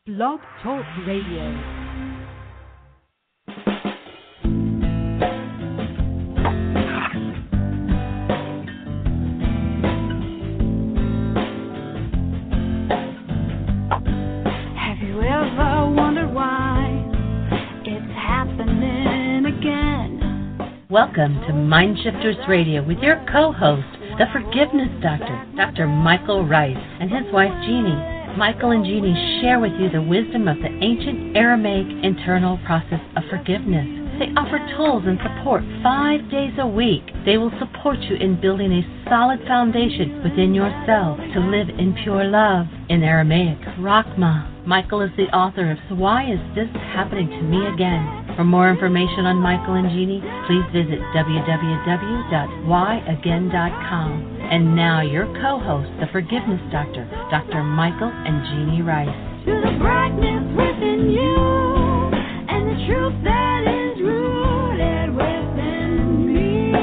Blog Talk Radio. Welcome to MindShifters Radio with your co-host, the Forgiveness Doctor, Dr. Michael Ryce, and his wife, Jeanie. Michael and Jeanie share with you the wisdom of the ancient Aramaic internal process of forgiveness. They offer tools and support 5 days a week. They will support you in building a solid foundation within yourself to live in pure love. In Aramaic, Rachma. Michael is the author of So Why Is This Happening to Me Again? For more information on Michael and Jeanie, please visit www.whyagain.com. And now your co-host, the Forgiveness Doctor, Dr. Michael and Jeanie Ryce. To the brightness within you and the truth that is rooted within me.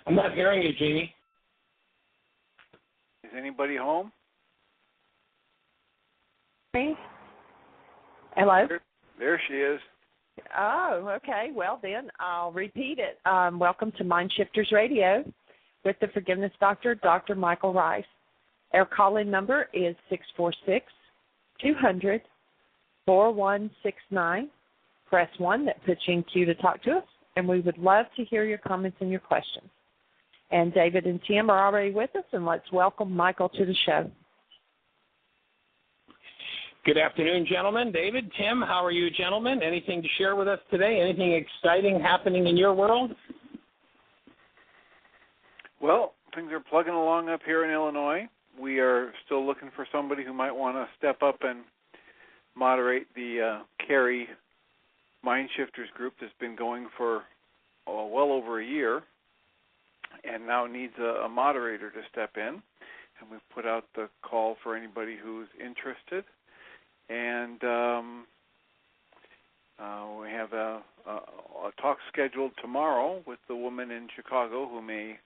I'm not hearing you, Jeanie. Is anybody home? Me? Hello? There she is. Oh, okay. Well, then I'll repeat it. Welcome to MindShifters Radio with the Forgiveness Doctor, Dr. Michael Ryce. Our call-in number is 646-200-4169. Press 1. That puts you in queue to talk to us, and we would love to hear your comments and your questions. And David and Tim are already with us, and let's welcome Michael to the show. Good afternoon, gentlemen. David, Tim, how are you, gentlemen? Anything to share with us today? Anything exciting happening in your world? Well, things are plugging along up here in Illinois. We are still looking for somebody who might want to step up and moderate the Carry MindShifters group that's been going for well over a year, and now needs a moderator to step in. And we've put out the call for anybody who's interested. And we have a talk scheduled tomorrow with the woman in Chicago who may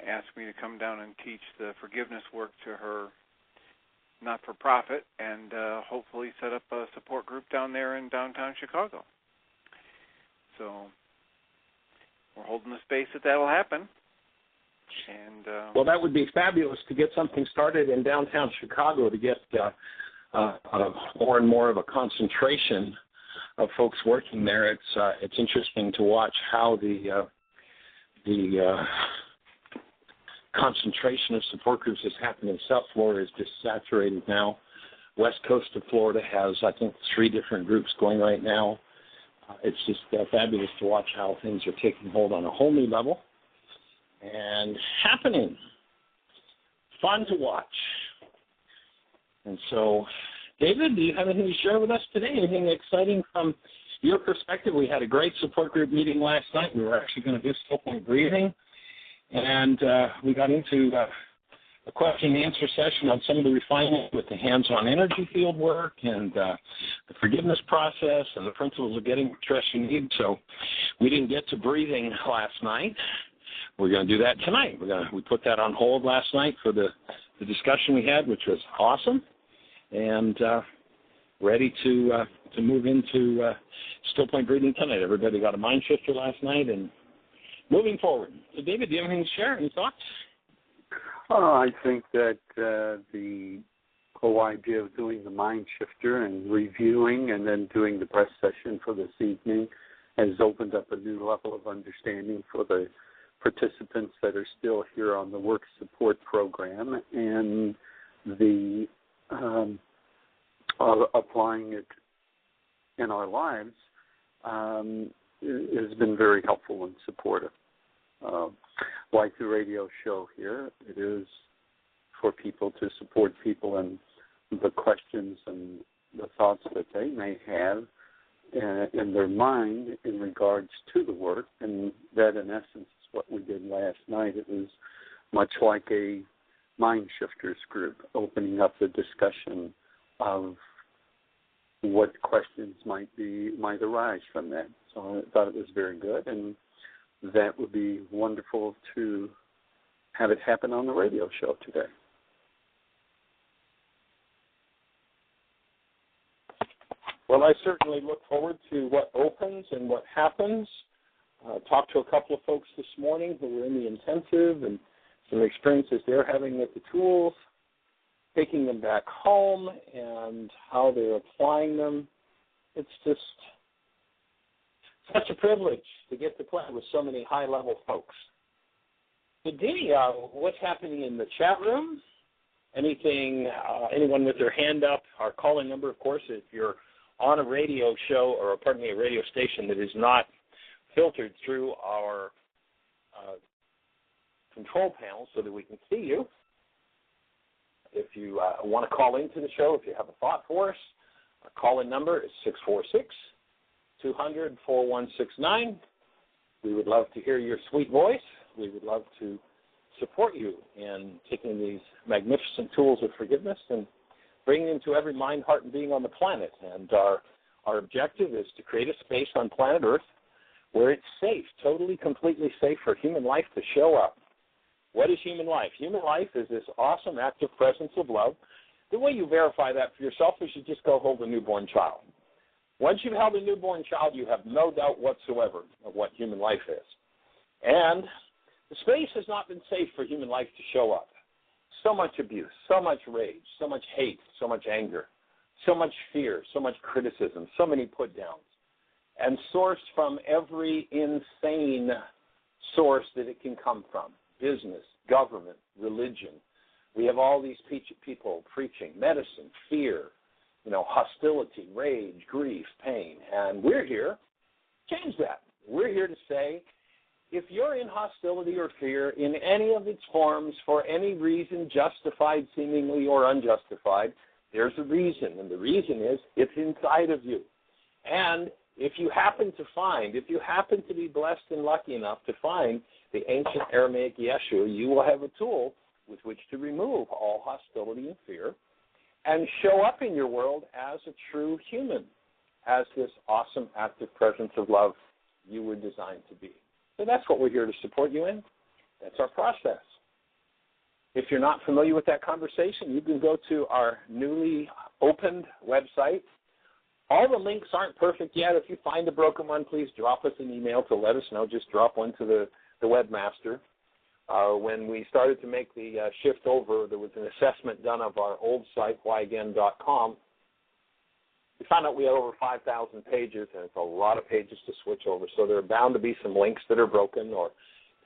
ask me to come down and teach the forgiveness work to her not-for-profit and hopefully set up a support group down there in downtown Chicago. So we're holding the space that'll happen. And well, that would be fabulous to get something started in downtown Chicago to get more and more of a concentration of folks working there. It's interesting to watch how the concentration of support groups has happened in South Florida is just saturated now. West coast of Florida has, I think, 3 different groups going right now. It's just fabulous to watch how things are taking hold on a whole new level and happening. Fun to watch. And so, David, do you have anything to share with us today? Anything exciting from your perspective? We had a great support group meeting last night. We were actually going to do still point breathing. And we got into a question and answer session on some of the refinement with the hands-on energy field work and the forgiveness process and the principles of getting the stress you need. So we didn't get to breathing last night. We're going to do that tonight. We put that on hold last night for the discussion we had, which was awesome, and ready to move into still point breathing tonight. Everybody got a mind shifter last night and moving forward. So, David, do you have anything to share? Any thoughts? I think that the whole idea of doing the mind shifter and reviewing and then doing the breath session for this evening has opened up a new level of understanding for the participants that are still here on the work support program, and the applying it in our lives has been very helpful and supportive. Like the radio show here, it is for people to support people in the questions and the thoughts that they may have in their mind in regards to the work, and that in essence is what we did last night. It was much like a MindShifters group, opening up the discussion of what questions might arise from that. So I thought it was very good, and that would be wonderful to have it happen on the radio show today. Well, I certainly look forward to what opens and what happens. Talked to a couple of folks this morning who were in the intensive and some experiences they're having with the tools, taking them back home and how they're applying them. It's just such a privilege to get to play with so many high-level folks. So, Jeanie, what's happening in the chat room? Anything, anyone with their hand up? Our calling number, of course, if you're on a radio show, or pardon me, a radio station that is not filtered through our control panel so that we can see you. If you want to call into the show, if you have a thought for us, our call-in number is 646-200-4169. We would love to hear your sweet voice. We would love to support you in taking these magnificent tools of forgiveness and bringing them to every mind, heart, and being on the planet. And our objective is to create a space on planet Earth where it's safe, totally, completely safe for human life to show up. What is human life? Human life is this awesome active presence of love. The way you verify that for yourself is you just go hold a newborn child. Once you've held a newborn child, you have no doubt whatsoever of what human life is. And the space has not been safe for human life to show up. So much abuse, so much rage, so much hate, so much anger, so much fear, so much criticism, so many put-downs, and sourced from every insane source that it can come from: business, government, religion. We have all these people preaching medicine, fear, hostility, rage, grief, pain, and we're here to change that. We're here to say, if you're in hostility or fear in any of its forms for any reason, justified seemingly or unjustified, there's a reason, and the reason is it's inside of you. And if you happen to be blessed and lucky enough to find the ancient Aramaic Yeshua, you will have a tool with which to remove all hostility and fear and show up in your world as a true human, as this awesome active presence of love you were designed to be. So that's what we're here to support you in. That's our process. If you're not familiar with that conversation, you can go to our newly opened website. All the links aren't perfect yet. If you find a broken one, please drop us an email to let us know. Just drop one to the webmaster. When we started to make the shift over, there was an assessment done of our old site, whyagain.com. We found out we had over 5,000 pages, and it's a lot of pages to switch over. So there are bound to be some links that are broken or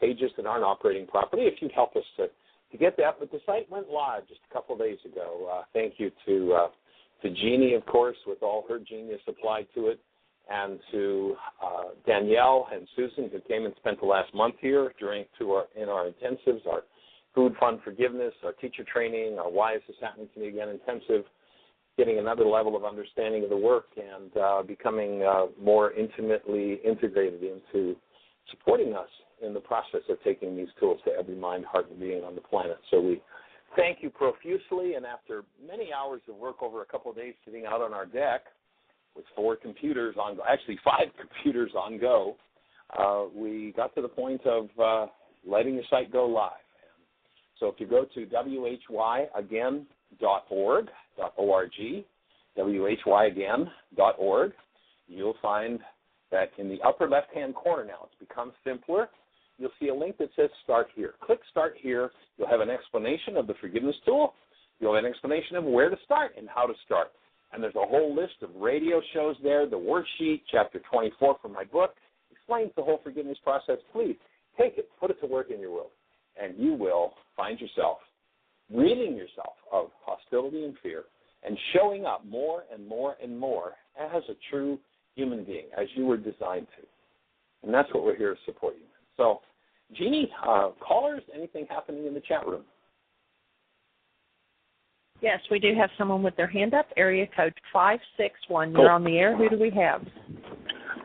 pages that aren't operating properly. If you'd help us to get that. But the site went live just a couple of days ago. Thank you to Jeanie, of course, with all her genius applied to it, and to Danielle and Susan, who came and spent the last month here in our intensives, our Food Fund Forgiveness, our teacher training, our Why Is This Happening to Me Again intensive, getting another level of understanding of the work and becoming more intimately integrated into supporting us in the process of taking these tools to every mind, heart, and being on the planet. So we thank you profusely, and after many hours of work over a couple of days sitting out on our deck with 5 computers on go, we got to the point of letting the site go live. So if you go to whyagain.org, whyagain.org, you'll find that in the upper left-hand corner now, it's become simpler. You'll see a link that says Start Here. Click Start Here. You'll have an explanation of the forgiveness tool. You'll have an explanation of where to start and how to start. And there's a whole list of radio shows there, the worksheet, chapter 24 from my book, explains the whole forgiveness process. Please take it, put it to work in your world, and you will find yourself ridding yourself of hostility and fear and showing up more and more and more as a true human being, as you were designed to. And that's what we're here to support you in. So, Jeanie, callers, anything happening in the chat room? Yes, we do have someone with their hand up, area code 561. You're on the air. Who do we have?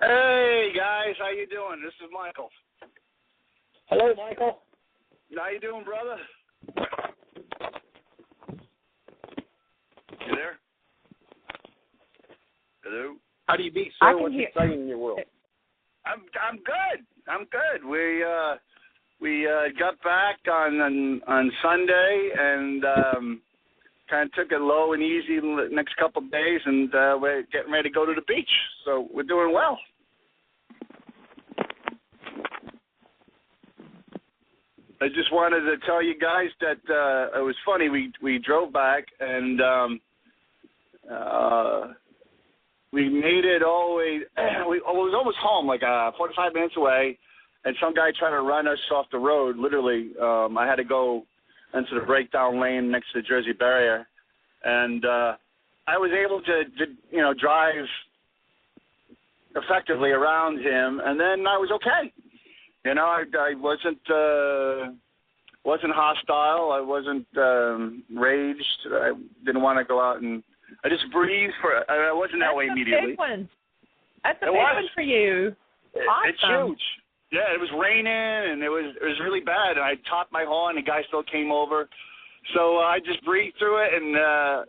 Hey guys, how you doing? This is Michael. Hello, Michael. How you doing, brother? You there? Hello. How do you be, I sir? can What's hear. exciting in your world? I'm good. I'm good. We got back on Sunday and kind of took it low and easy the next couple of days, and we're getting ready to go to the beach. So we're doing well. I just wanted to tell you guys that it was funny. We drove back and we made it all the way. We was almost home, like 45 minutes away, and some guy tried to run us off the road. Literally, I had to go into the breakdown lane next to the Jersey barrier, and I was able to drive effectively around him, and then I was okay. I wasn't hostile. I wasn't raged. I didn't want to go out and I just breathed I wasn't that way immediately. That's a big one for you. Awesome. It's huge. Yeah, it was raining and it was really bad. And I topped my horn. The guy still came over, so I just breathed through it, and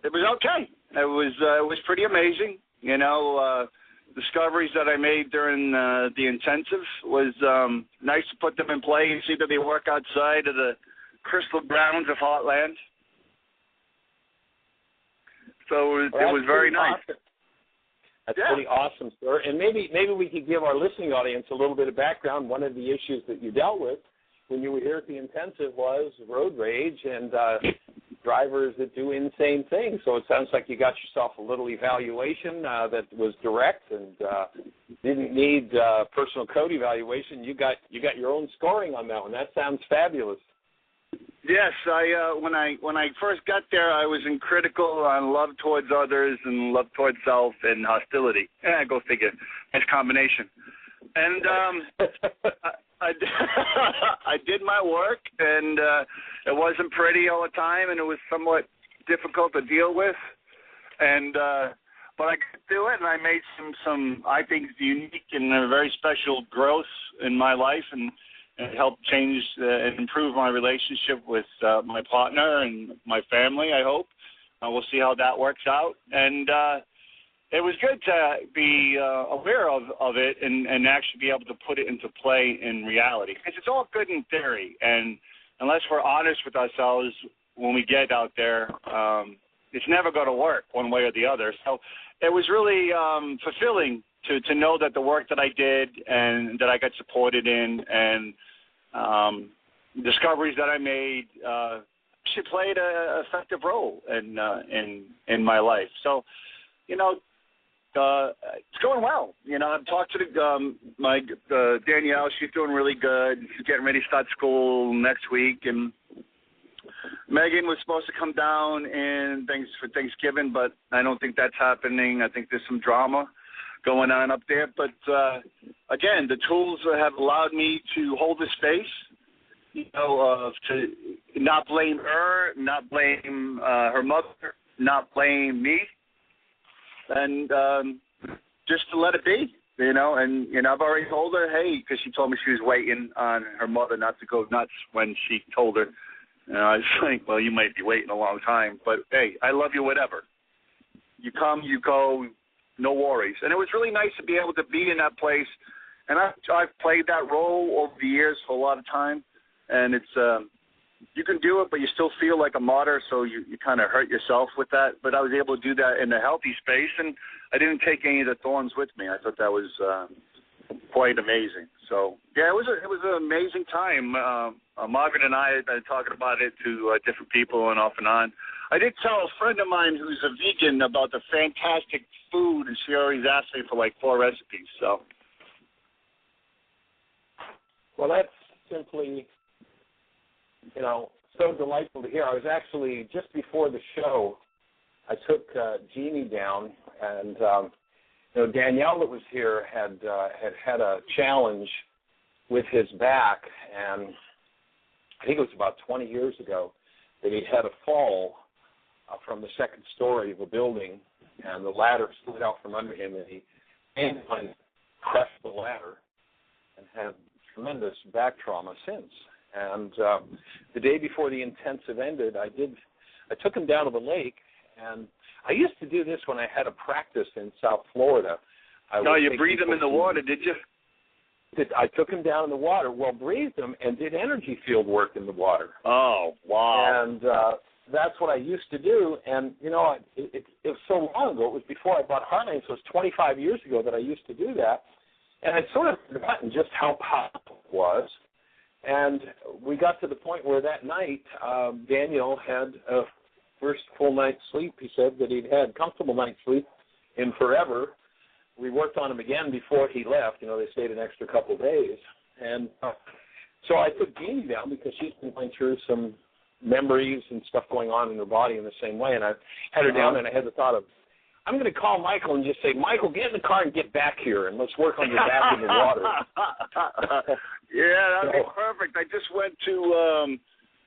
it was okay. It was pretty amazing. Discoveries that I made during the intensive was nice to put them in play and see that they work outside of the crystal grounds of Heartland. So it was very nice. Awesome. That's pretty awesome, sir. And maybe we could give our listening audience a little bit of background. One of the issues that you dealt with when you were here at the intensive was road rage and drivers that do insane things. So it sounds like you got yourself a little evaluation that was direct and didn't need personal code evaluation. You got your own scoring on that one. That sounds fabulous. Yes, when I first got there, I was in critical on love towards others and love towards self and hostility. Go figure. Nice combination. And I did my work, and it wasn't pretty all the time, and it was somewhat difficult to deal with. And but I got through it, and I made some I think unique and very special growth in my life, and it helped change and improve my relationship with my partner and my family, I hope. We'll see how that works out. And it was good to be aware of it and actually be able to put it into play in reality. Because it's all good in theory. And unless we're honest with ourselves when we get out there, it's never going to work one way or the other. So it was really fulfilling to know that the work that I did and that I got supported in and discoveries that I made actually played an effective role in my life. So, it's going well. I've talked to my Danielle. She's doing really good. She's getting ready to start school next week. And Megan was supposed to come down for Thanksgiving, but I don't think that's happening. I think there's some drama going on up there. But, again, the tools have allowed me to hold the space, to not blame her, not blame her mother, not blame me, and just to let it be, and, I've already told her, hey, because she told me she was waiting on her mother not to go nuts when she told her. I was like, well, you might be waiting a long time, but, hey, I love you, whatever. You come, you go, no worries. And it was really nice to be able to be in that place. And I've played that role over the years for a lot of time. And it's you can do it, but you still feel like a martyr, so you kind of hurt yourself with that. But I was able to do that in a healthy space, and I didn't take any of the thorns with me. I thought that was quite amazing. So, yeah, it was an amazing time. Margaret and I had been talking about it to different people and off and on. I did tell a friend of mine who's a vegan about the fantastic food, and she always asked me for like 4 recipes. So, well, that's simply, so delightful to hear. I was actually, just before the show, I took Jeanie down, and Danielle that was here had a challenge with his back, and I think it was about 20 years ago that he had a fall from the second story of a building, and the ladder slid out from under him, and he landed on crushed the ladder and had tremendous back trauma since. And the day before the intensive ended, I took him down to the lake, and I used to do this when I had a practice in South Florida. You breathed him in the water, did you? I took him down in the water, breathed him, and did energy field work in the water. Oh, wow. And that's what I used to do. And, it was so long ago. It was before I bought Heartland, so it was 25 years ago that I used to do that. And I'd sort of forgotten just how powerful it was. And we got to the point where that night, Daniel had a first full night's sleep. He said that he'd had comfortable night's sleep in forever. We worked on him again before he left. They stayed an extra couple of days. And so I took Jeanie down because she's been going through some memories and stuff going on in her body in the same way. And I had her down, and I had the thought of, I'm going to call Michael and just say, Michael, get in the car and get back here, and let's work on your back in the water. Yeah, that'd be perfect. I just went to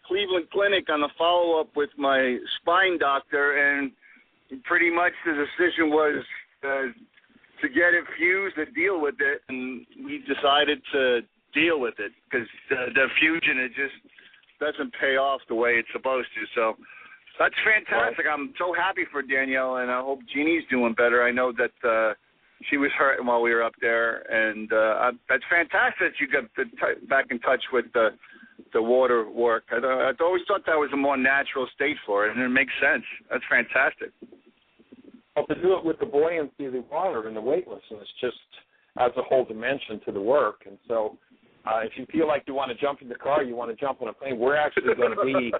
Cleveland Clinic on a follow-up with my spine doctor, and pretty much the decision was to get it fused and deal with it, and we decided to deal with it because the fusion, it just doesn't pay off the way it's supposed to. So that's fantastic. Right. I'm so happy for Danielle, and I hope Jeanie's doing better. I know that she was hurting while we were up there, and that's fantastic that you got back in touch with the water work. I always thought that was a more natural state for it, and it makes sense. That's fantastic. Well, to do it with the buoyancy of the water and the weightlessness just adds a whole dimension to the work. And so if you feel like you want to jump in the car, you want to jump on a plane, we're actually going to be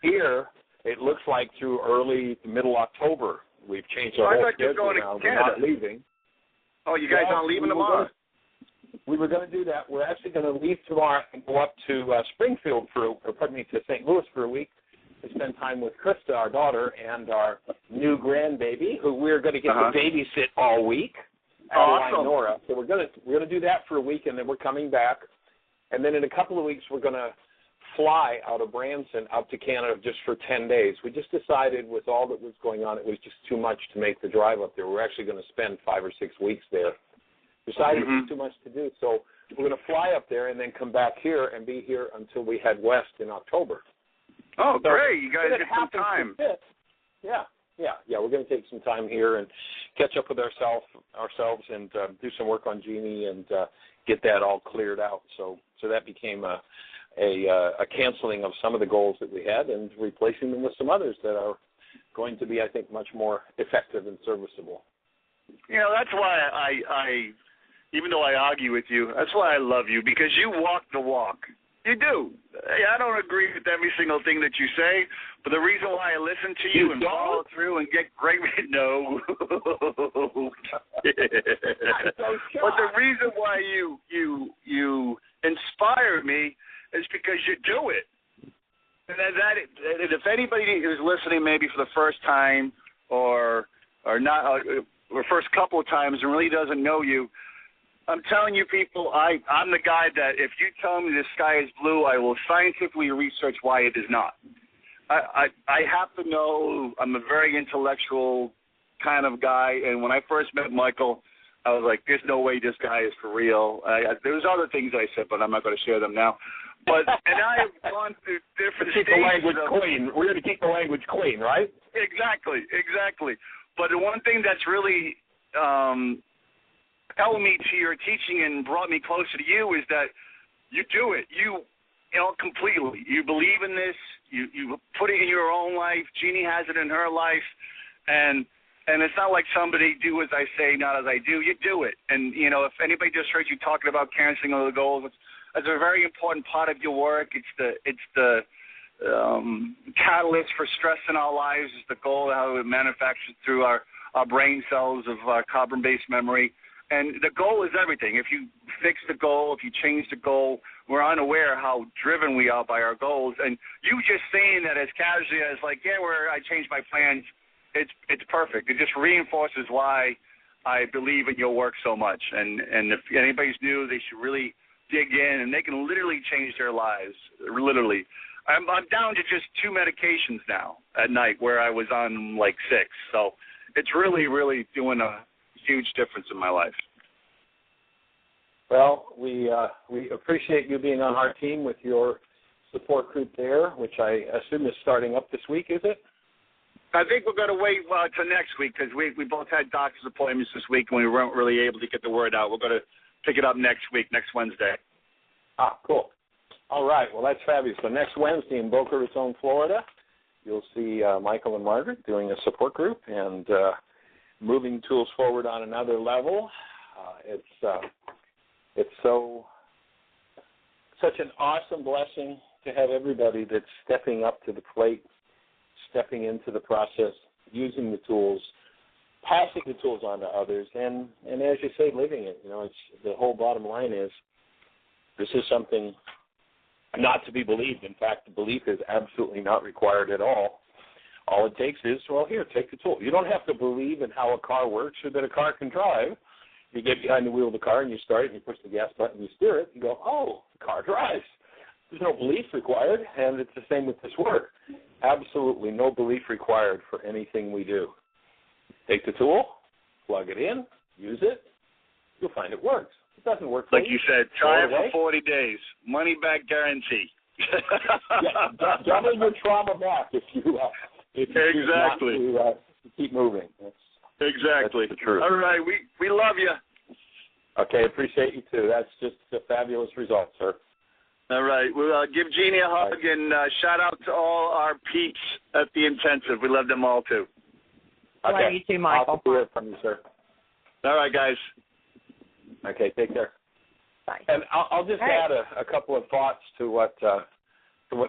here, it looks like, through early to middle October. We've changed our whole schedule now. We're not leaving. Oh, you guys aren't leaving tomorrow? We were going to do that. We're actually going to leave tomorrow and go up to to St. Louis for a week to spend time with Krista, our daughter, and our new grandbaby, who we're going to get to babysit all week. Awesome. Nora. So we're going to do that for a week, and then we're coming back. And then in a couple of weeks, we're going to fly out of Branson up to Canada just for 10 days. We just decided with all that was going on, it was just too much to make the drive up there. We're actually going to spend 5 or 6 weeks there. Decided it was too much to do, so we're going to fly up there and then come back here and be here until we head west in October. Oh, so great. You guys get some time. Yeah. We're going to take some time here and catch up with ourselves and do some work on Jeanie and get that all cleared out. So that became a canceling of some of the goals that we had and replacing them with some others that are going to be, I think, much more effective and serviceable. That's why I even though I argue with you, that's why I love you, because you walk the walk. You do. I don't agree with every single thing that you say, but the reason why I listen to you and follow through and get great – no. But the reason why you inspire me is because you do it. And if anybody is listening maybe for the first time or not or first couple of times and really doesn't know you, I'm telling you people, I'm the guy that if you tell me the sky is blue, I will scientifically research why it is not. I have to know. I'm a very intellectual kind of guy, and when I first met Michael, I was like, there's no way this guy is for real. There's other things I said, but I'm not going to share them now. And I have gone through different stages. Keep the language clean. We're going to keep the language clean, right? Exactly. But the one thing that's really held me to your teaching and brought me closer to you is that you do it. You completely. You believe in this. You put it in your own life. Jeanie has it in her life. And it's not like somebody do as I say, not as I do. You do it. And, if anybody just heard you talking about canceling all the goals, it's a very important part of your work. It's the catalyst for stress in our lives. Is the goal, how it manufactures through our brain cells of carbon-based memory. And the goal is everything. If you fix the goal, if you change the goal, we're unaware how driven we are by our goals. And you just saying that as casually as like, I changed my plans, it's perfect. It just reinforces why I believe in your work so much. And if anybody's new, they should really dig in, and they can literally change their lives, literally. I'm down to just 2 medications now at night where I was on like 6. So it's really, really doing a huge difference in my life. Well, we appreciate you being on our team with your support group there, which I assume is starting up this week, is it? I think we're going to wait till next week because we both had doctor's appointments this week and we weren't really able to get the word out. We're going to pick it up next week, next Wednesday. Ah, cool. All right. Well, that's fabulous. So next Wednesday in Boca Raton, Florida, you'll see Michael and Margaret doing a support group and moving tools forward on another level. It's such an awesome blessing to have everybody that's stepping up to the plate, stepping into the process, using the tools, passing the tools on to others, and as you say, living it. You know, it's the whole bottom line is this is something not to be believed. In fact, the belief is absolutely not required at all. All it takes is, well, here, take the tool. You don't have to believe in how a car works or that a car can drive. You get behind the wheel of the car and you start it and you push the gas button and you steer it and go, oh, the car drives. There's no belief required, and it's the same with this work. Absolutely no belief required for anything we do. Take the tool, plug it in, use it, you'll find it works. It doesn't work for like you said, try it for 40 days. Money back guarantee. Yeah, double your trauma back if you exactly. choose not to keep moving. Exactly. That's the truth. All right, we love you. Okay, appreciate you too. That's just a fabulous result, sir. All right, we'll give Jeanie a hug and shout out to all our peeps at the intensive. We love them all too. Okay. Love you too, Michael. Awesome to hear from you, sir. All right, guys. Okay, take care. Bye. And I'll just add a couple of thoughts to what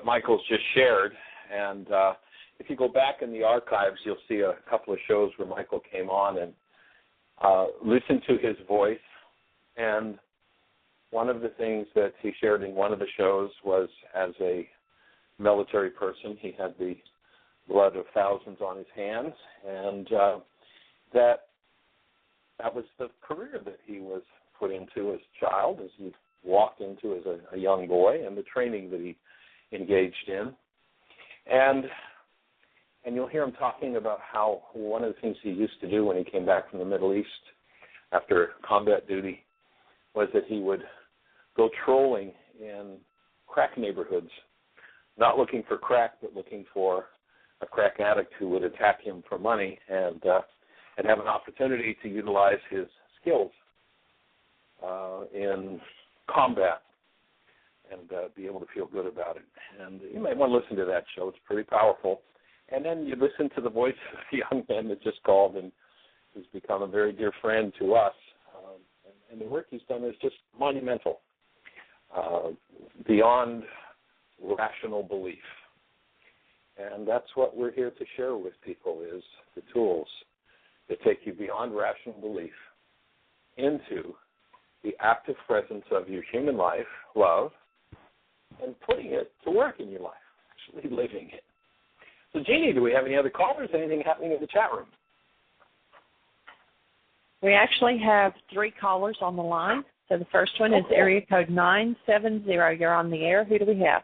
Michael's just shared. And if you go back in the archives, you'll see a couple of shows where Michael came on and listened to his voice. And one of the things that he shared in one of the shows was, as a military person, he had the blood of thousands on his hands, and that was the career that he was put into as a child, as he walked into as a young boy, and the training that he engaged in. And you'll hear him talking about how one of the things he used to do when he came back from the Middle East after combat duty was that he would go trolling in crack neighborhoods, not looking for crack, but looking for a crack addict who would attack him for money and have an opportunity to utilize his skills in combat and be able to feel good about it. And you might want to listen to that show. It's pretty powerful. And then you listen to the voice of the young man that just called and who's become a very dear friend to us. And the work he's done is just monumental, beyond rational belief. And that's what we're here to share with people, is the tools that take you beyond rational belief into the active presence of your human life, love, and putting it to work in your life, actually living it. So, Jeanie, do we have any other callers? Anything happening in the chat room? We actually have 3 callers on the line. So the first one is area code 970. You're on the air. Who do we have?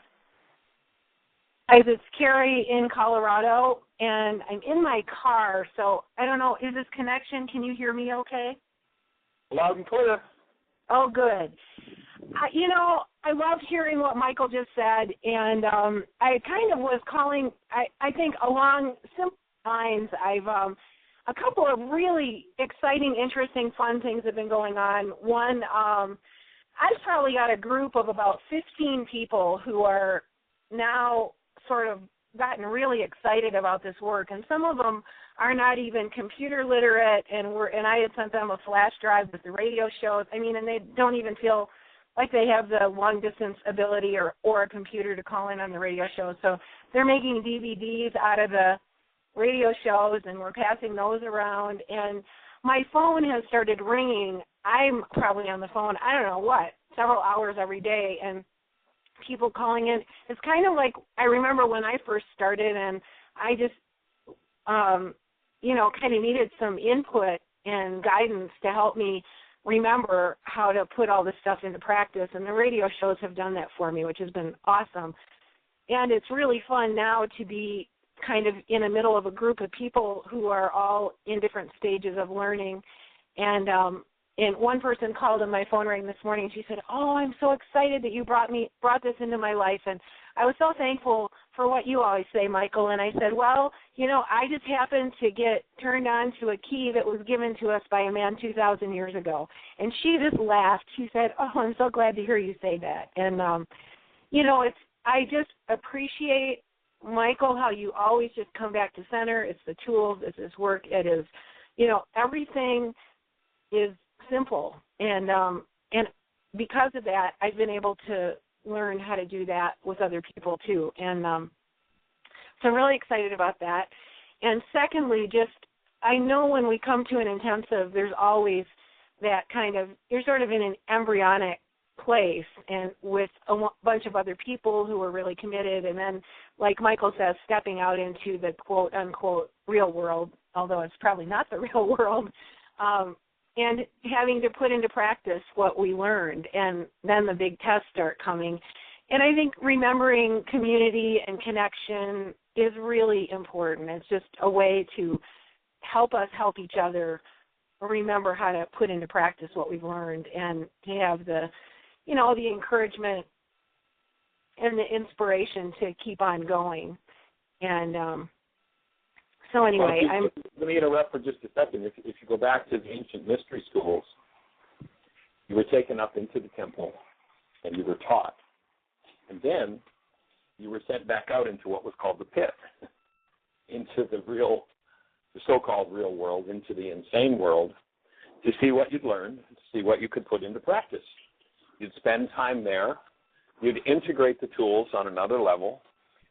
Hi, it's Carrie in Colorado, and I'm in my car, so I don't know, is this connection, can you hear me okay? Loud and clear. Oh, good. I loved hearing what Michael just said, and I kind of was calling, I think along simple lines, I've a couple of really exciting, interesting, fun things have been going on. One, I've probably got a group of about 15 people who are now sort of gotten really excited about this work, and some of them are not even computer literate, and I had sent them a flash drive with the radio shows. I mean, and they don't even feel like they have the long-distance ability or a computer to call in on the radio shows. So they're making DVDs out of the radio shows, and we're passing those around, and my phone has started ringing. I'm probably on the phone, I don't know what, several hours every day, and people calling in. It's kind of like I remember when I first started, and I just, kind of needed some input and guidance to help me remember how to put all this stuff into practice, and the radio shows have done that for me, which has been awesome. And it's really fun now to be kind of in the middle of a group of people who are all in different stages of learning. And and one person called and my phone rang this morning, and she said, "Oh, I'm so excited that you brought this into my life." And I was so thankful for what you always say, Michael. And I said, well, I just happened to get turned on to a key that was given to us by a man 2,000 years ago. And she just laughed. She said, "Oh, I'm so glad to hear you say that." And, I just appreciate, Michael, how you always just come back to center. It's the tools. It's this work. It is, everything is simple. And because of that, I've been able to learn how to do that with other people too. And so I'm really excited about that. And secondly, I know when we come to an intensive, there's always that kind of, you're sort of in an embryonic place and with a bunch of other people who are really committed, and then, like Michael says, stepping out into the quote-unquote real world, although it's probably not the real world, and having to put into practice what we learned, and then the big tests start coming. And I think remembering community and connection is really important. It's just a way to help us help each other remember how to put into practice what we've learned, and to have the encouragement and the inspiration to keep on going. And so anyway, let me interrupt for just a second. If you go back to the ancient mystery schools, you were taken up into the temple and you were taught. And then you were sent back out into what was called the pit, into the so-called real world, into the insane world, to see what you'd learned, to see what you could put into practice. You'd spend time there. You'd integrate the tools on another level.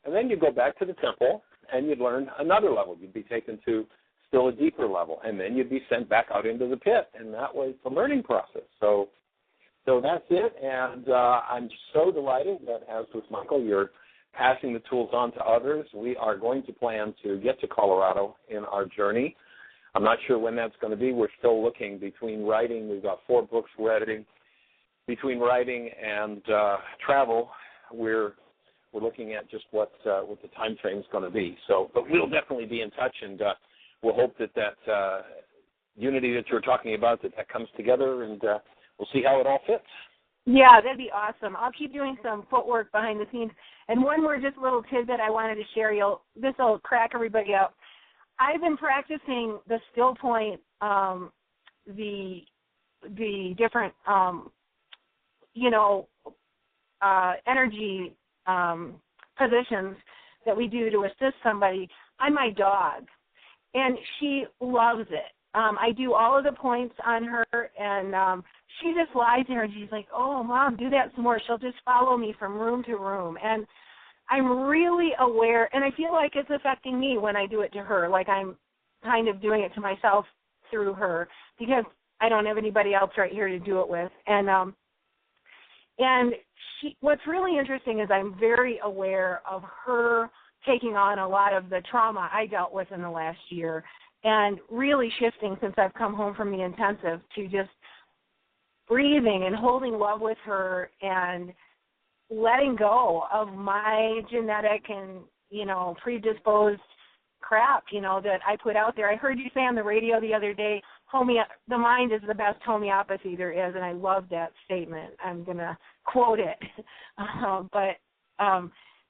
And then you'd go back to the temple and you'd learn another level. You'd be taken to still a deeper level. And then you'd be sent back out into the pit. And that was the learning process. So that's it. And I'm so delighted that, as with Michael, you're passing the tools on to others. We are going to plan to get to Colorado in our journey. I'm not sure when that's going to be. We're still looking between writing. We've got 4 books we're editing. Between writing and travel, we're looking at just what the time frame is going to be. But we'll definitely be in touch, and we'll hope that unity that you're talking about, that comes together, and we'll see how it all fits. Yeah, that'd be awesome. I'll keep doing some footwork behind the scenes. And one more just little tidbit I wanted to share. This will crack everybody up. I've been practicing the still point, the different energy positions that we do to assist somebody on my dog, and she loves it. I do all of the points on her, and she just lies there, and she's like, "Oh, Mom, do that some more." She'll just follow me from room to room, and I'm really aware, and I feel like it's affecting me when I do it to her, like I'm kind of doing it to myself through her, because I don't have anybody else right here to do it with. And what's really interesting is I'm very aware of her taking on a lot of the trauma I dealt with in the last year, and really shifting since I've come home from the intensive to just breathing and holding love with her and letting go of my genetic and, predisposed crap, that I put out there. I heard you say on the radio the other day, the mind is the best homeopathy there is, and I love that statement. I'm going to quote it. But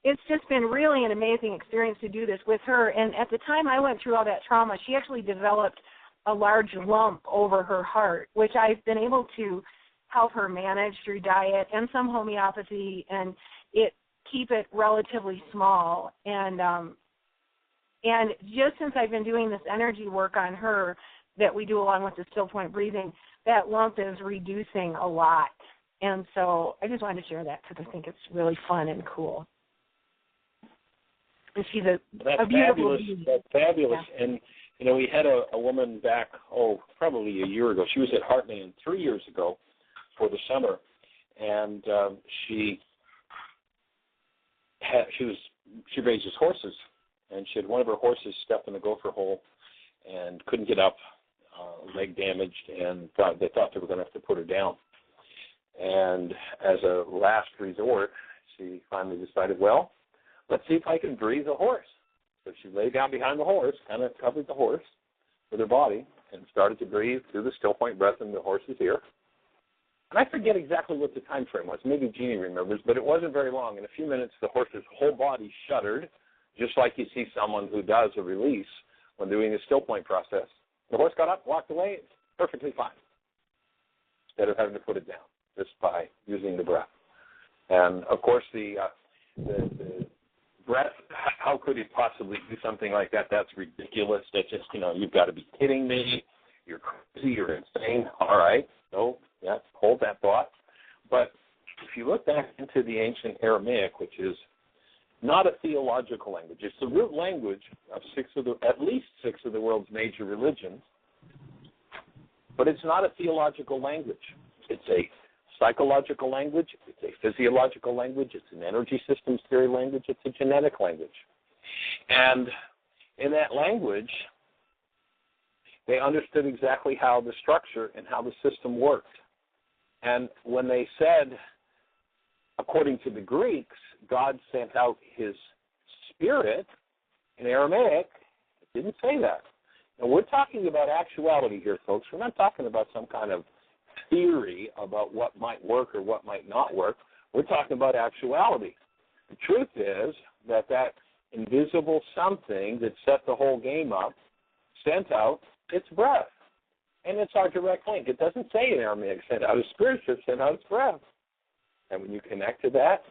it's just been really an amazing experience to do this with her. And at the time I went through all that trauma, she actually developed a large lump over her heart, which I've been able to help her manage through diet and some homeopathy, and keep it relatively small. And just since I've been doing this energy work on her that we do along with the still point breathing, that lump is reducing a lot. And so I just wanted to share that because I think it's really fun and cool. And she's a beautiful beauty. That's fabulous. Yeah. And, we had a woman back, probably a year ago. She was at Heartland 3 years ago for the summer, and she raises horses, and she had one of her horses step in the gopher hole and couldn't get up, leg damaged, and they thought they were going to have to put her down. And as a last resort, she finally decided, well, let's see if I can breathe a horse. So she lay down behind the horse, kind of covered the horse with her body, and started to breathe through the still point breath in the horse's ear. And I forget exactly what the time frame was. Maybe Jeanie remembers, but it wasn't very long. In a few minutes, the horse's whole body shuddered, just like you see someone who does a release when doing the still point process. The horse got up, walked away, perfectly fine, instead of having to put it down, just by using the breath. And, of course, the breath, how could it possibly do something like that? That's ridiculous. That's just, you've got to be kidding me. You're crazy. You're insane. All right. So, yeah, hold that thought. But if you look back into the ancient Aramaic, which is not a theological language, it's the root language of at least six of the world's major religions, but it's not a theological language. It's a psychological language, it's a physiological language, it's an energy systems theory language, it's a genetic language. And in that language, they understood exactly how the structure and how the system worked. And when they said, according to the Greeks, God sent out his spirit, in Aramaic, it didn't say that. Now, we're talking about actuality here, folks. We're not talking about some kind of theory about what might work or what might not work. We're talking about actuality. The truth is that invisible something that set the whole game up sent out its breath. And it's our direct link. It doesn't say in Aramaic, sent out his spirit, it sent out its breath. And when you connect to that,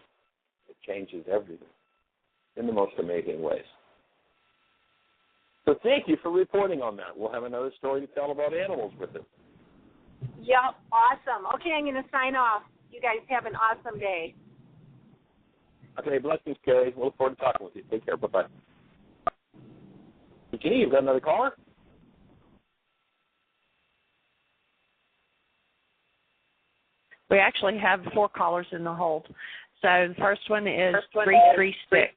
it changes everything in the most amazing ways. So thank you for reporting on that. We'll have another story to tell about animals with it. Yep, awesome. Okay, I'm going to sign off. You guys have an awesome day. Okay, blessings, Carrie. We'll look forward to talking with you. Take care. Bye-bye. Jeanie, you've got another caller? We actually have 4 callers in the hold. So the first one is 336.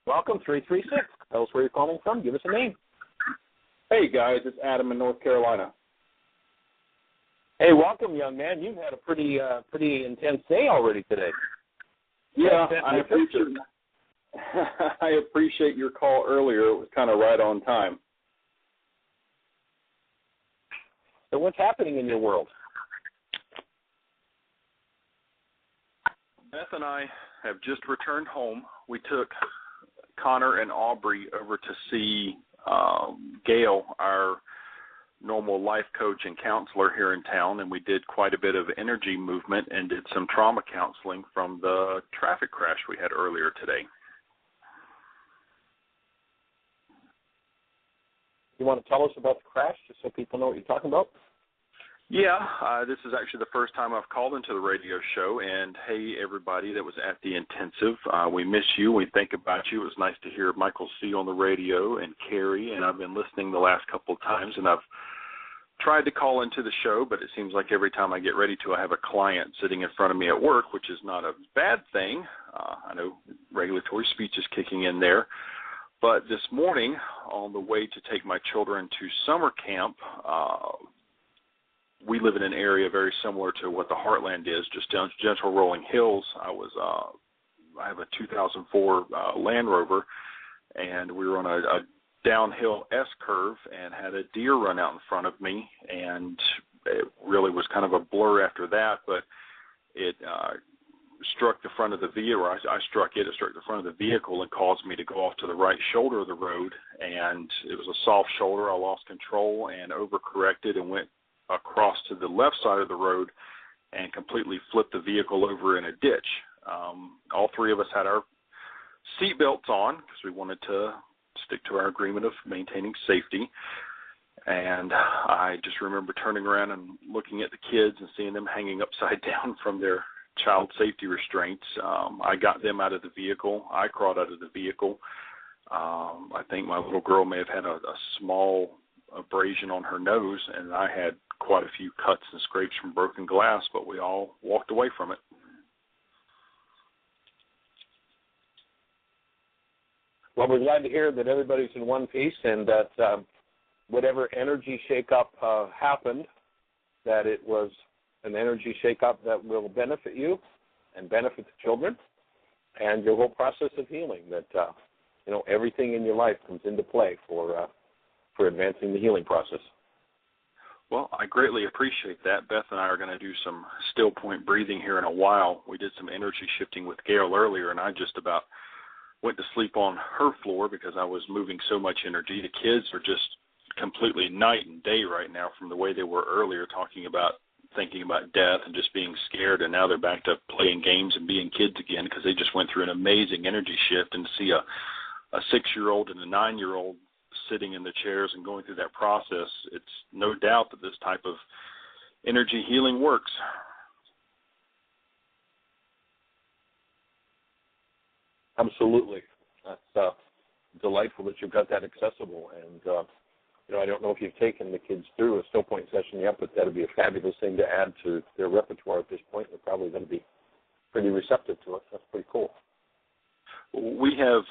Welcome, 336. Tell us where you're calling from. Give us a name. Hey, guys. It's Adam in North Carolina. Hey, welcome, young man. You've had a pretty intense day already today. Yeah, I appreciate your call earlier. It was kind of right on time. So what's happening in your world? Beth and I have just returned home. We took Connor and Aubrey over to see Gail, our normal life coach and counselor here in town, and we did quite a bit of energy movement and did some trauma counseling from the traffic crash we had earlier today. You want to tell us about the crash just so people know what you're talking about? Yeah, this is actually the first time I've called into the radio show, and hey, everybody that was at the intensive, we miss you. We think about you. It was nice to hear Michael C. on the radio and Carrie, and I've been listening the last couple of times, and I've tried to call into the show, but it seems like every time I get ready to, I have a client sitting in front of me at work, which is not a bad thing. I know regulatory speech is kicking in there. But this morning, on the way to take my children to summer camp, we live in an area very similar to what the Heartland is, just down gentle rolling hills. I have a 2004 Land Rover, and we were on a downhill S-curve and had a deer run out in front of me, and it really was kind of a blur after that, but it struck the front of the vehicle, or I struck it struck the front of the vehicle and caused me to go off to the right shoulder of the road, and it was a soft shoulder. I lost control and overcorrected and went across to the left side of the road and completely flipped the vehicle over in a ditch. All three of us had our seat belts on because we wanted to stick to our agreement of maintaining safety. And I just remember turning around and looking at the kids and seeing them hanging upside down from their child safety restraints. I got them out of the vehicle. I crawled out of the vehicle. I think my little girl may have had a small abrasion on her nose, and I had quite a few cuts and scrapes from broken glass, but we all walked away from it. Well, we're glad to hear that everybody's in one piece and that whatever energy shakeup happened, that it was an energy shakeup that will benefit you and benefit the children and your whole process of healing, that everything in your life comes into play for for advancing the healing process. Well, I greatly appreciate that. Beth and I are going to do some still point breathing here in a while. We did some energy shifting with Gail earlier, and I just about went to sleep on her floor because I was moving so much energy. The kids are just completely night and day right now from the way they were earlier, thinking about death and just being scared, and now they're back to playing games and being kids again because they just went through an amazing energy shift. And to see a 6-year-old and a 9-year-old sitting in the chairs and going through that process, it's no doubt that this type of energy healing works. Absolutely. That's delightful that you've got that accessible. And, I don't know if you've taken the kids through a still point session yet, but that would be a fabulous thing to add to their repertoire at this point. They're probably going to be pretty receptive to it. That's pretty cool. We have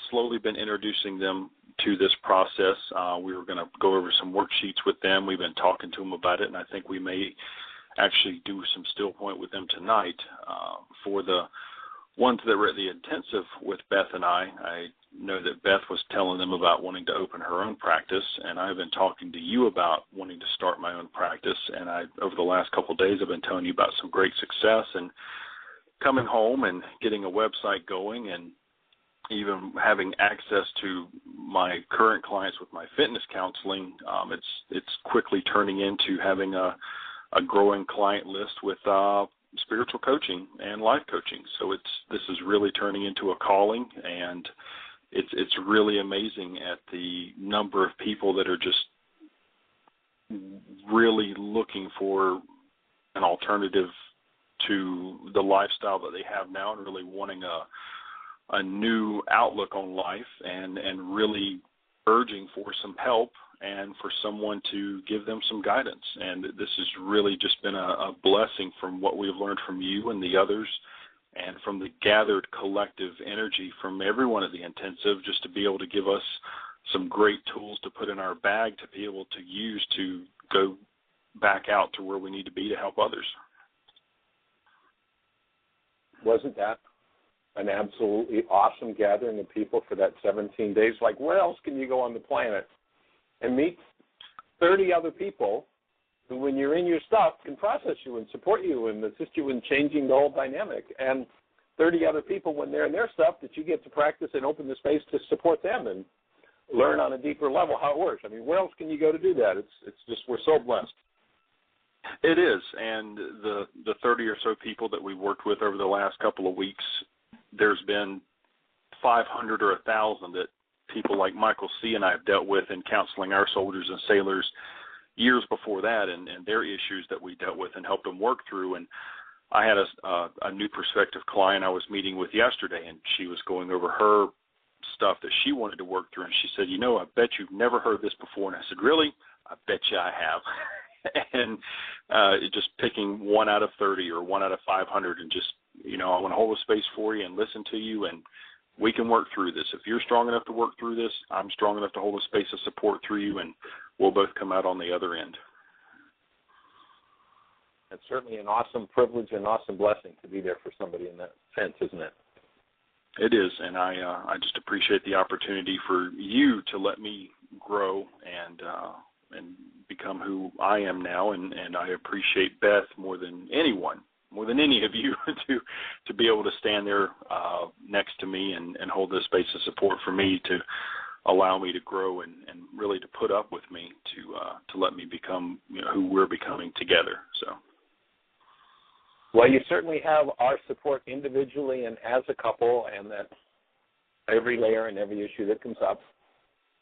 slowly been introducing them to this process. We were going to go over some worksheets with them. We've been talking to them about it, and I think we may actually do some still point with them tonight. For the ones that were at the intensive with Beth and I know that Beth was telling them about wanting to open her own practice, and I've been talking to you about wanting to start my own practice. And over the last couple of days, I've been telling you about some great success and coming home and getting a website going and even having access to my current clients with my fitness counseling. It's quickly turning into having a growing client list with spiritual coaching and life coaching. So this is really turning into a calling, and it's really amazing at the number of people that are just really looking for an alternative to the lifestyle that they have now and really wanting a new outlook on life and really urging for some help and for someone to give them some guidance. And this has really just been a blessing from what we've learned from you and the others and from the gathered collective energy from everyone at the intensive, just to be able to give us some great tools to put in our bag to be able to use to go back out to where we need to be to help others. Wasn't that an absolutely awesome gathering of people for that 17 days? Like, where else can you go on the planet and meet 30 other people who, when you're in your stuff, can process you and support you and assist you in changing the whole dynamic, and 30 other people when they're in their stuff that you get to practice and open the space to support them and learn on a deeper level how it works. I mean, where else can you go to do that? It's just, we're so blessed. It is, and the 30 or so people that we worked with over the last couple of weeks, there's been 500 or 1,000 that people like Michael C. and I have dealt with in counseling our soldiers and sailors years before that, and their issues that we dealt with and helped them work through. And I had a new prospective client I was meeting with yesterday, and she was going over her stuff that she wanted to work through, and she said, I bet you've never heard this before. And I said, really? I bet you I have. And just picking 1 out of 30 or 1 out of 500 and just, I want to hold a space for you and listen to you, and we can work through this. If you're strong enough to work through this, I'm strong enough to hold a space of support through you, and we'll both come out on the other end. It's certainly an awesome privilege and awesome blessing to be there for somebody in that sense, isn't it? It is, and I just appreciate the opportunity for you to let me grow and become who I am now, and I appreciate Beth more than anyone, more than any of you, to be able to stand there next to me and hold this space of support for me, to allow me to grow and really to put up with me, to let me become who we're becoming together. So. Well, you certainly have our support individually and as a couple, and that every layer and every issue that comes up,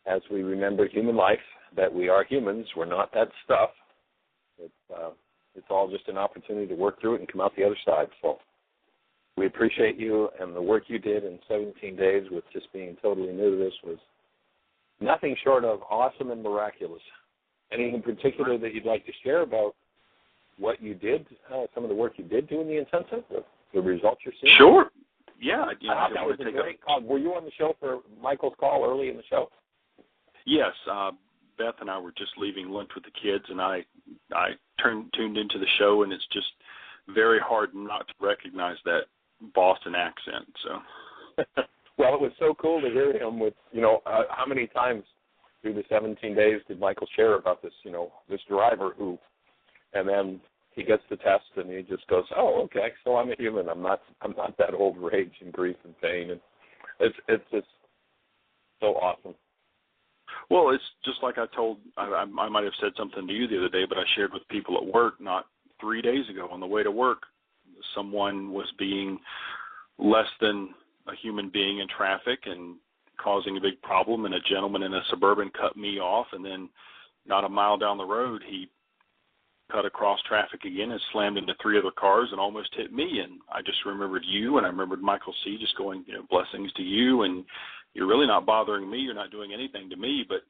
as we remember human life, that we are humans, we're not that stuff. It's all just an opportunity to work through it and come out the other side. So we appreciate you, and the work you did in 17 days with just being totally new to this was nothing short of awesome and miraculous. Anything in particular that you'd like to share about what you did, some of the work you did do in the intensive, the results you're seeing? Sure. Yeah. That was a great call. Were you on the show for Michael's call early in the show? Yes. Beth and I were just leaving lunch with the kids, and I tuned into the show, and it's just very hard not to recognize that Boston accent. So. Well, it was so cool to hear him with, how many times through the 17 days did Michael share about this, this driver who, and then he gets the test and he just goes, oh, okay, so I'm a human. I'm not that old rage and grief and pain. And it's just so awesome. Well, it's just like I might have said something to you the other day, but I shared with people at work not 3 days ago on the way to work. Someone was being less than a human being in traffic and causing a big problem, and a gentleman in a Suburban cut me off, and then not a mile down the road, he cut across traffic again and slammed into 3 other cars and almost hit me. And I just remembered you, and I remembered Michael C. just going, blessings to you, and you're really not bothering me. You're not doing anything to me. But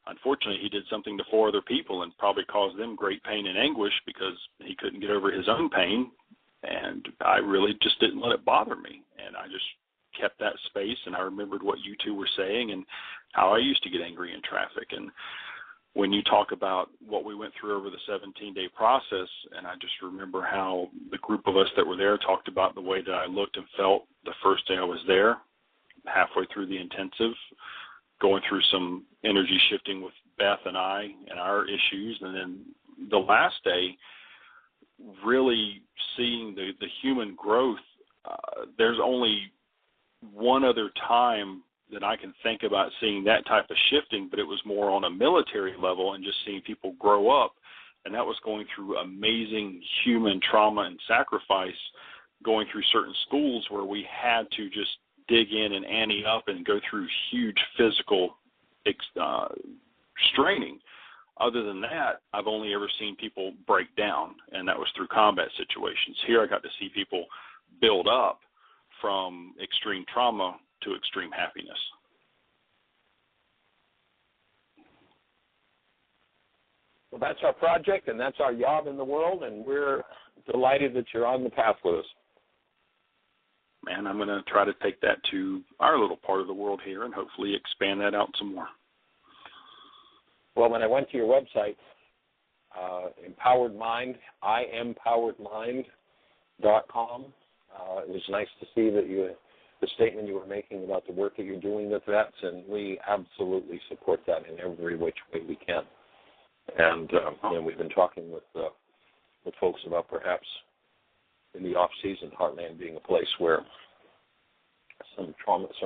unfortunately, he did something to 4 other people and probably caused them great pain and anguish because he couldn't get over his own pain. And I really just didn't let it bother me. And I just kept that space, and I remembered what you two were saying and how I used to get angry in traffic. And when you talk about what we went through over the 17-day process, and I just remember how the group of us that were there talked about the way that I looked and felt the first day I was there, halfway through the intensive, going through some energy shifting with Beth and I and our issues, and then the last day, really seeing the human growth. There's only one other time that I can think about seeing that type of shifting, but it was more on a military level and just seeing people grow up, and that was going through amazing human trauma and sacrifice, going through certain schools where we had to just dig in and ante up and go through huge physical straining. Other than that, I've only ever seen people break down, and that was through combat situations. Here I got to see people build up from extreme trauma to extreme happiness. Well, that's our project, and that's our job in the world, and we're delighted that you're on the path with us. And I'm going to try to take that to our little part of the world here and hopefully expand that out some more. Well, when I went to your website, Empowered Mind, IamPoweredMind.com, it was nice to see that the statement you were making about the work that you're doing with vets, and we absolutely support that in every which way we can. And we've been talking with folks about perhaps in the off season, Heartland being a place where some of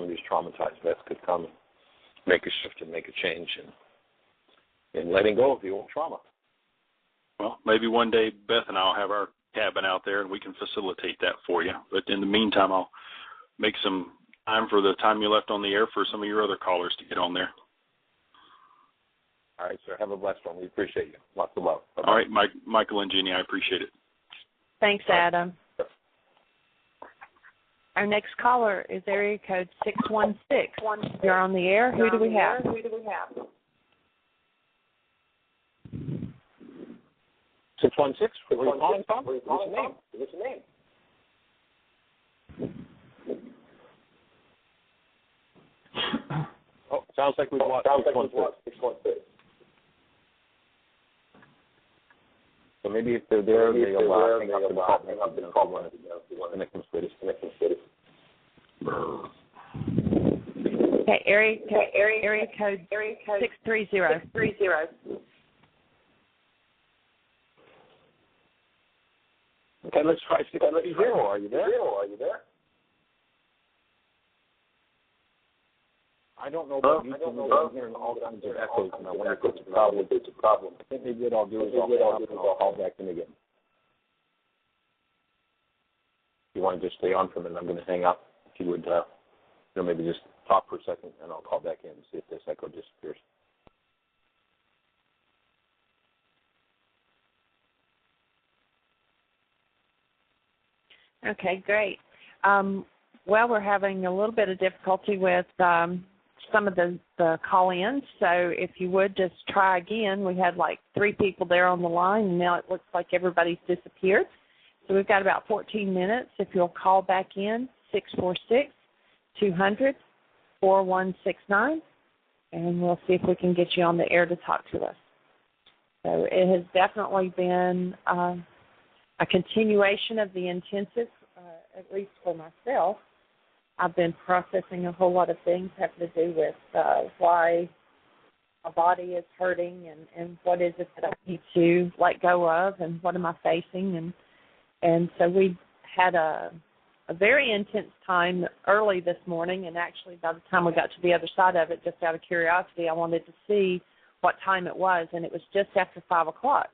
these traumatized vets could come and make a shift and make a change in letting go of the old trauma. Well, maybe one day Beth and I will have our cabin out there and we can facilitate that for you. But in the meantime, I'll make some time for the time you left on the air for some of your other callers to get on there. All right, sir. Have a blessed one. We appreciate you. Lots of love. Bye-bye. All right, Michael and Jeanie, I appreciate it. Thanks, Adam. Our next caller is area code 616. You're on the air. Who do we have? 616? Where are you calling from? What's your name? Oh, sounds like we've lost 616. So maybe if they're there, they'll hang up and call one of the Nicholas British. Okay, area code 630. Okay, let's try 630. Are you there? I don't know about you. I'm hearing all kinds of echoes, and I wonder if it's a problem. I think maybe what I'll do is I'll call back in again. If you want to just stay on for a minute, I'm going to hang up. If you would, maybe just talk for a second, and I'll call back in and see if this echo disappears. Okay, great. Well, we're having a little bit of difficulty with some of the call-ins, so if you would just try again. We had like 3 people there on the line, and now it looks like everybody's disappeared. So we've got about 14 minutes. If you'll call back in, 646-200-4169, and we'll see if we can get you on the air to talk to us. So it has definitely been a continuation of the intensive, at least for myself. I've been processing a whole lot of things having to do with why my body is hurting and what is it that I need to let go of and what am I facing. And so we had a very intense time early this morning, and actually by the time we got to the other side of it, just out of curiosity, I wanted to see what time it was, and it was just after 5 o'clock.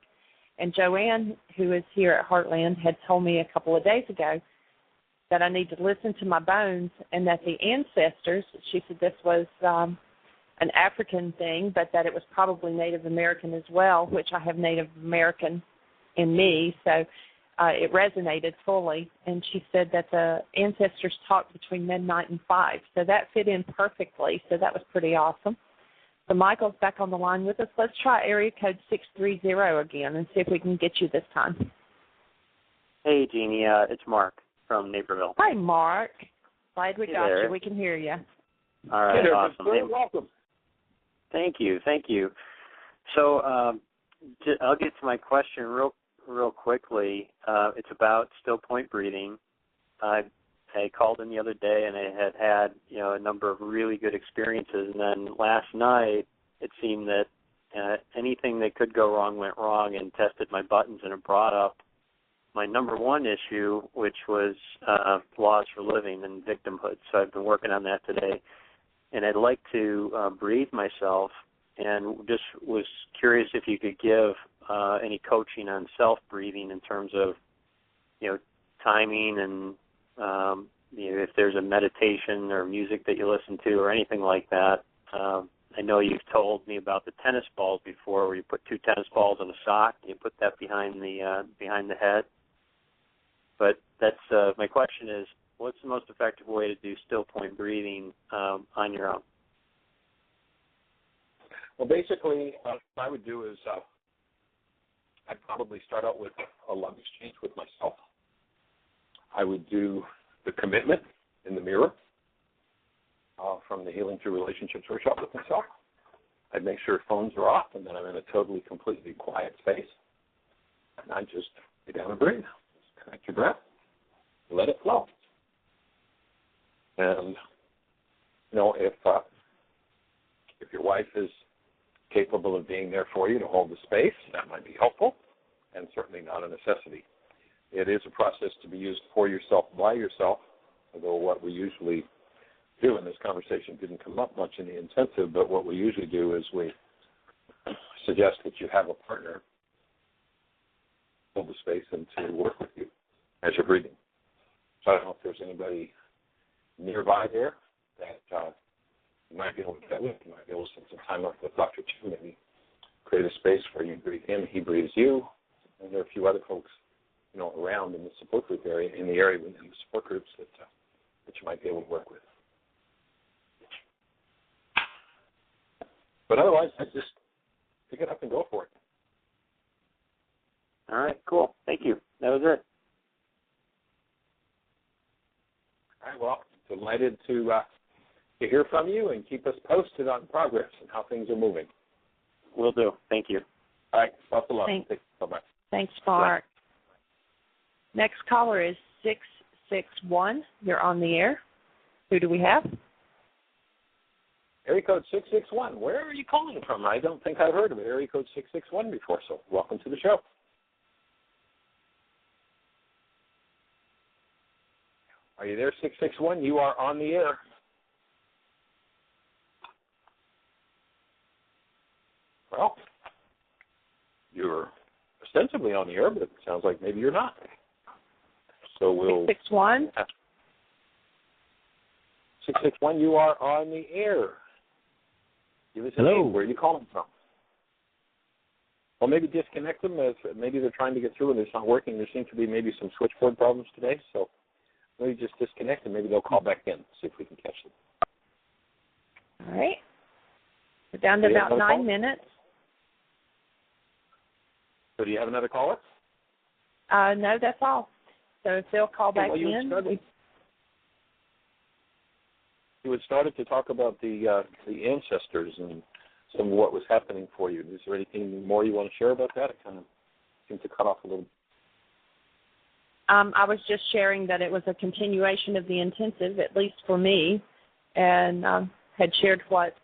And Joanne, who is here at Heartland, had told me a couple of days ago that I need to listen to my bones and that the ancestors, she said this was an African thing, but that it was probably Native American as well, which I have Native American in me, so it resonated fully. And she said that the ancestors talked between midnight and 5, so that fit in perfectly, so that was pretty awesome. So Michael's back on the line with us. Let's try area code 630 again and see if we can get you this time. Hey, Jeanie, it's Mark from Naperville. Hi, Mark. Glad we got there. you. We can hear you. All right, awesome. Hey, welcome. Thank you. So I'll get to my question real quickly. It's about still point breathing. I called in the other day, and I had a number of really good experiences. And then last night, it seemed that anything that could go wrong went wrong, and tested my buttons, and it brought up my number one issue, which was laws for living and victimhood. So I've been working on that today, and I'd like to breathe myself, and just was curious if you could give any coaching on self-breathing in terms of, timing and if there's a meditation or music that you listen to or anything like that. I know you've told me about the tennis balls before, where you put 2 tennis balls in a sock and you put that behind the head. But that's my question is, what's the most effective way to do still point breathing on your own? Well, basically, what I would do is I'd probably start out with a love exchange with myself. I would do the commitment in the mirror from the Healing Through Relationships workshop with myself. I'd make sure phones are off, and then I'm in a totally, completely quiet space. And I just lay down and breathe. Just connect your breath. Let it flow. And, if your wife is capable of being there for you to hold the space, that might be helpful, and certainly not a necessity. It is a process to be used for yourself, by yourself, although what we usually do, and this conversation didn't come up much in the intensive, but what we usually do is we suggest that you have a partner hold the space and to work with you as you're breathing. So I don't know if there's anybody nearby there that you might be able to get with. You might be able to spend some time up with Dr. Chu, maybe create a space where you breathe him, he breathes you, and there are a few other folks around in the support group area, in the support groups that you might be able to work with. But otherwise, I just pick it up and go for it. All right, cool. Thank you. That was it. All right, well, delighted to hear from you and keep us posted on progress and how things are moving. Will do. Thank you. All right, lots of love. Bye-bye. Thanks, Mark. Next caller is 661. You're on the air. Who do we have? Area code 661. Where are you calling from? I don't think I've heard of it. Area code 661 before, so welcome to the show. Are you there, 661? You are on the air. Well, you're ostensibly on the air, but it sounds like maybe you're not. So we'll... 661? 661, you are on the air. Give us a Hello. name. Where are you calling from? Well, maybe disconnect them. Maybe they're trying to get through and it's not working. There seem to be maybe some switchboard problems today, so maybe just disconnect them. Maybe they'll call back in, see if we can catch them. All right. We're down to about 9 minutes. So do you have another caller? No, that's all. So if they'll call back in. You had started to talk about the ancestors and some of what was happening for you. Is there anything more you want to share about that? It kind of seemed to cut off a little. I was just sharing that it was a continuation of the intensive, at least for me, and had shared what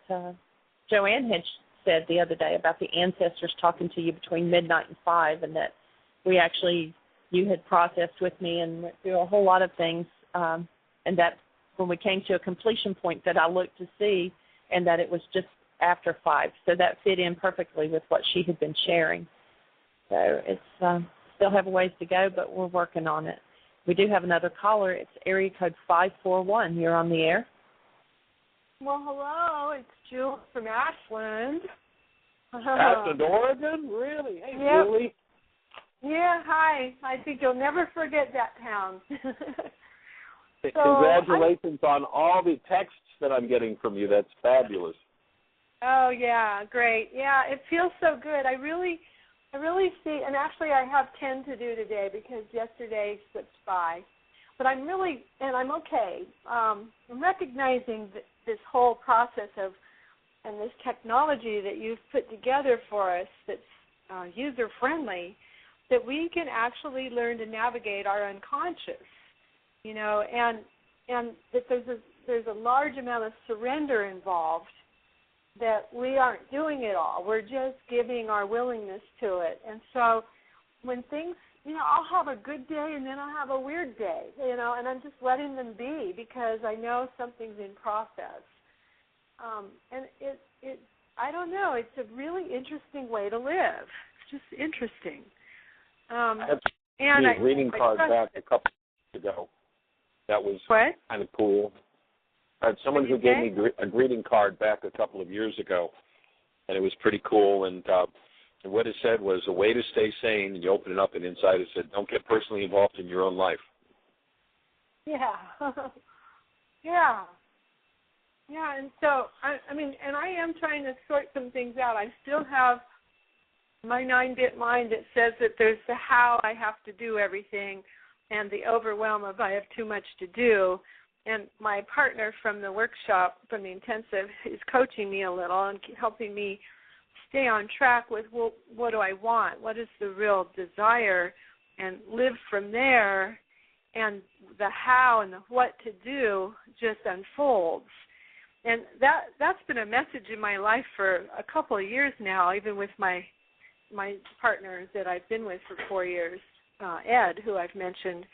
Joanne had said the other day about the ancestors talking to you between midnight and 5, and that you had processed with me and went through a whole lot of things, and that when we came to a completion point that I looked to see, and that it was just after 5. So that fit in perfectly with what she had been sharing. So it's still have a ways to go, but we're working on it. We do have another caller. It's area code 541. You're on the air. Well, hello. It's Julie from Ashland. Ashland, Oregon? Really? Hey, yep. Julie. Yeah, hi. I think you'll never forget that town. Congratulations on all the texts that I'm getting from you. That's fabulous. Oh, yeah, great. Yeah, it feels so good. I really see, and actually I have 10 to do today because yesterday slipped by. But I'm okay. I'm recognizing this whole process and this technology that you've put together for us that's user-friendly, that we can actually learn to navigate our unconscious, and that there's a large amount of surrender involved, that we aren't doing it all. We're just giving our willingness to it. And so when things, I'll have a good day and then I'll have a weird day, and I'm just letting them be because I know something's in process. And I don't know, it's a really interesting way to live. It's just interesting. I had a greeting card back a couple of years ago. That was kind of cool. I had someone who gave me a greeting card back a couple of years ago, and it was pretty cool. And what it said was a way to stay sane, and you open it up, and inside it said, don't get personally involved in your own life. Yeah. Yeah. Yeah, and so, I am trying to sort some things out. I still have my 9-bit mind that says that there's the how I have to do everything and the overwhelm of I have too much to do. And my partner from the workshop, from the intensive, is coaching me a little and helping me stay on track with, well, what do I want? What is the real desire? And live from there, and the how and the what to do just unfolds. And that's been a message in my life for a couple of years now, even with my partner that I've been with for 4 years, Ed, who I've mentioned,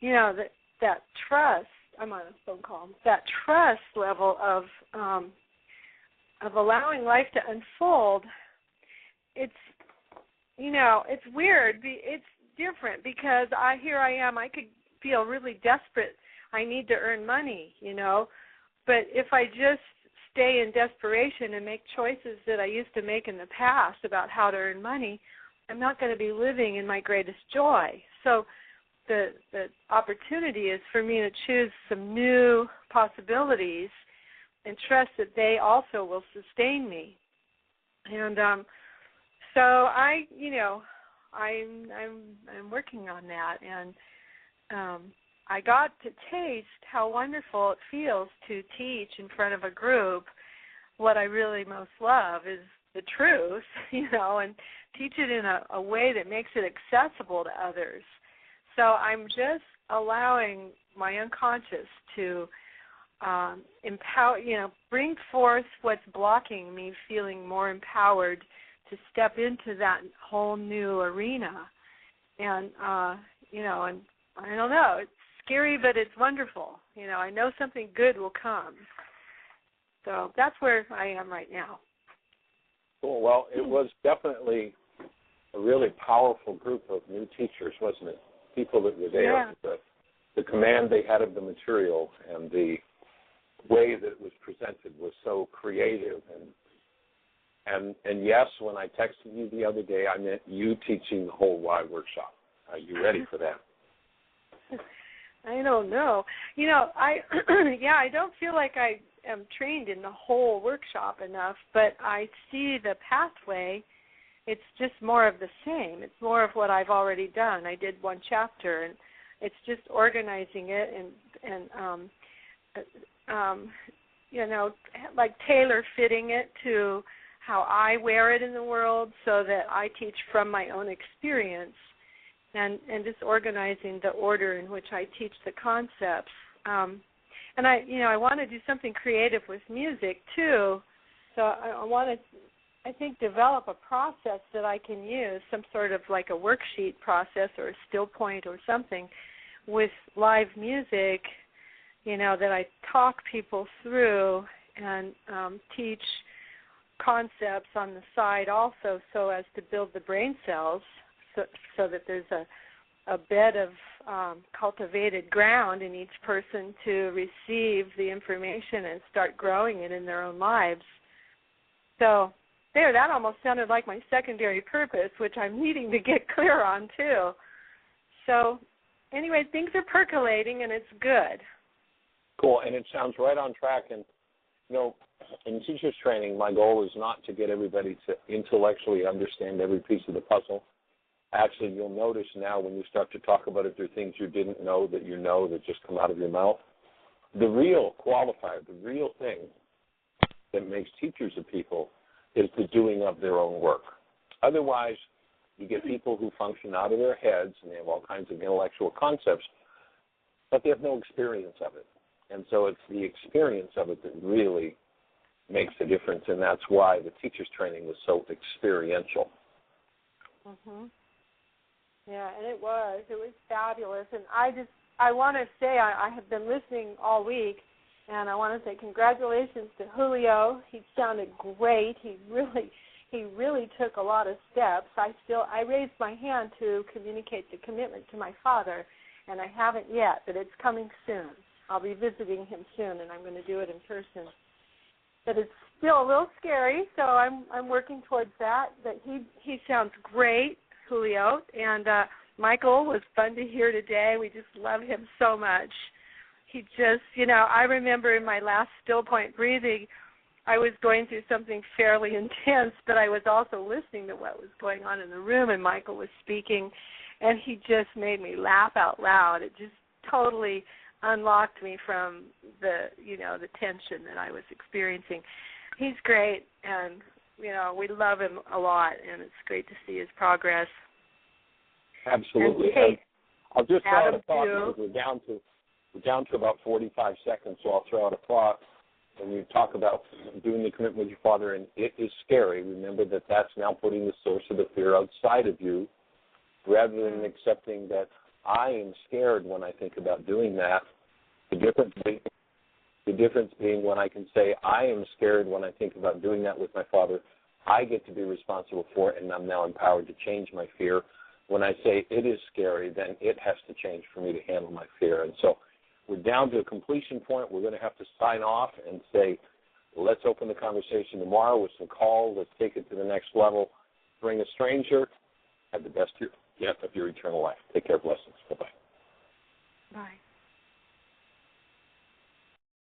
that trust. I'm on a phone call. That trust level of allowing life to unfold. It's weird. It's different because here I am. I could feel really desperate. I need to earn money, But if I just stay in desperation and make choices that I used to make in the past about how to earn money, I'm not going to be living in my greatest joy. So the opportunity is for me to choose some new possibilities and trust that they also will sustain me. And so I'm working on that, and I got to taste how wonderful it feels to teach in front of a group. What I really most love is the truth, and teach it in a way that makes it accessible to others. So I'm just allowing my unconscious to empower, bring forth what's blocking me feeling more empowered to step into that whole new arena. And, and I don't know, it's scary, but it's wonderful. I know something good will come. So that's where I am right now. Cool. Well, it was definitely a really powerful group of new teachers, wasn't it? People that were there. Yeah. The command they had of the material and the way that it was presented was so creative. And yes, when I texted you the other day, I meant you teaching the whole wide workshop. Are you ready for that? I don't know. I don't feel like I am trained in the whole workshop enough, but I see the pathway. It's just more of the same. It's more of what I've already done. I did one chapter, and it's just organizing it and like tailor-fitting it to how I wear it in the world so that I teach from my own experience. And just organizing the order in which I teach the concepts. And I want to do something creative with music too. So I develop a process that I can use, some sort of like a worksheet process or a still point or something with live music, that I talk people through and teach concepts on the side also so as to build the brain cells so that there's a bed of cultivated ground in each person to receive the information and start growing it in their own lives. So that almost sounded like my secondary purpose, which I'm needing to get clear on too. So anyway, things are percolating and it's good. Cool, and it sounds right on track. And, in teachers training, my goal is not to get everybody to intellectually understand every piece of the puzzle. Actually, you'll notice now when you start to talk about it, there are things you didn't know that just come out of your mouth. The real qualifier, the real thing that makes teachers of people is the doing of their own work. Otherwise, you get people who function out of their heads and they have all kinds of intellectual concepts, but they have no experience of it. And so it's the experience of it that really makes a difference, and that's why the teacher's training was so experiential. Mhm. Yeah, and it was fabulous. And I want to say I have been listening all week, and I want to say congratulations to Julio. He sounded great. He really took a lot of steps. I raised my hand to communicate the commitment to my father, and I haven't yet, but it's coming soon. I'll be visiting him soon, and I'm going to do it in person. But it's still a little scary, so I'm working towards that. But he sounds great, Julio, and Michael was fun to hear today. We just love him so much. He just, I remember in my last still point breathing, I was going through something fairly intense, but I was also listening to what was going on in the room, and Michael was speaking, and he just made me laugh out loud. It just totally unlocked me from the tension that I was experiencing. He's great, and we love him a lot, and it's great to see his progress. Absolutely. And I'll just throw out a thought too. because we're down to about 45 seconds, so I'll throw out a thought. When you talk about doing the commitment with your father, and it is scary, remember that that's now putting the source of the fear outside of you, rather than accepting that I am scared when I think about doing that. The difference being when I can say I am scared when I think about doing that with my father, I get to be responsible for it, and I'm now empowered to change my fear. When I say it is scary, then it has to change for me to handle my fear. And so we're down to a completion point. We're going to have to sign off and say, let's open the conversation tomorrow with some calls. Let's take it to the next level. Bring a stranger. Have the best yet of your eternal life. Take care. Blessings. Bye-bye. Bye.